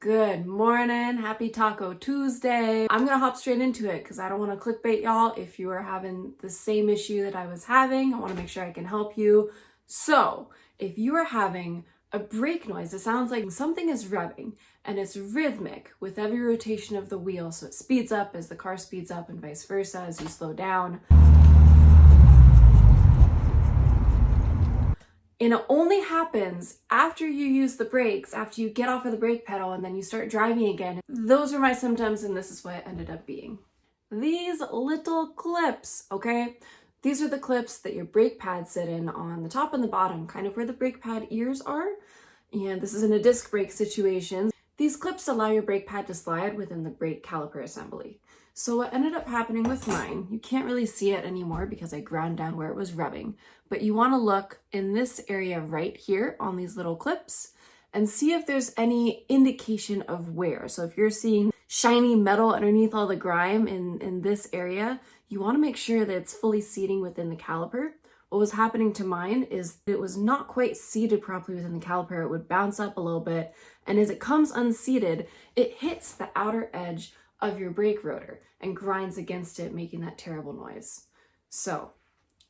Good morning, happy Taco Tuesday. I'm gonna hop straight into it because I don't want to clickbait y'all. If you are having the same issue that I was having, I want to make sure I can help you. So if you are having a brake noise, it sounds like something is revving and it's rhythmic with every rotation of the wheel. So it speeds up as the car speeds up and vice versa as you slow down. And it only happens after you use the brakes, after you get off of the brake pedal and then you start driving again. Those are my symptoms and this is what it ended up being. These little clips, okay? These are the clips that your brake pads sit in on the top and the bottom, kind of where the brake pad ears are. And this is in a disc brake situation. These clips allow your brake pad to slide within the brake caliper assembly. So what ended up happening with mine, you can't really see it anymore because I ground down where it was revving, but you want to look in this area right here on these little clips and see if there's any indication of wear. So if you're seeing shiny metal underneath all the grime in this area, you want to make sure that it's fully seating within the caliper. What was happening to mine is it was not quite seated properly within the caliper. It would bounce up a little bit, and as it comes unseated, it hits the outer edge of your brake rotor and grinds against it, making that terrible noise. So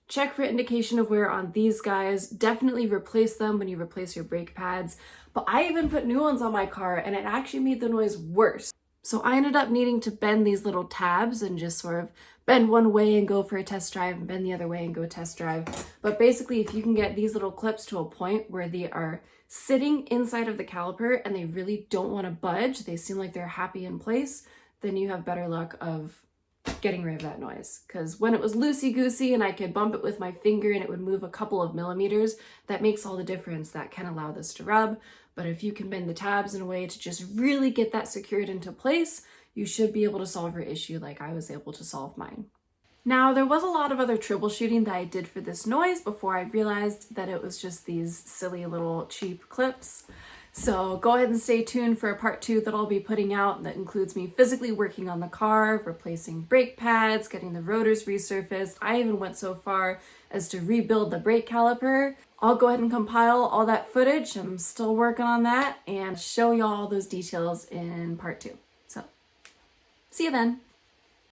check for indication of wear on these guys. Definitely replace them when you replace your brake pads. But I even put new ones on my car and it actually made the noise worse. So I ended up needing to bend these little tabs and just sort of bend one way and go for a test drive and bend the other way and go test drive. But basically, if you can get these little clips to a point where they are sitting inside of the caliper and they really don't want to budge, they seem like they're happy in place, then you have better luck of getting rid of that noise. Because when it was loosey-goosey and I could bump it with my finger and it would move a couple of millimeters, that makes all the difference. That can allow this to rub. But if you can bend the tabs in a way to just really get that secured into place, you should be able to solve your issue like I was able to solve mine. Now, there was a lot of other troubleshooting that I did for this noise before I realized that it was just these silly little cheap clips. So go ahead and stay tuned for a part 2 that I'll be putting out that includes me physically working on the car, replacing brake pads, getting the rotors resurfaced. I even went so far as to rebuild the brake caliper. I'll go ahead and compile all that footage. I'm still working on that and show you all those details in part 2. So see you then.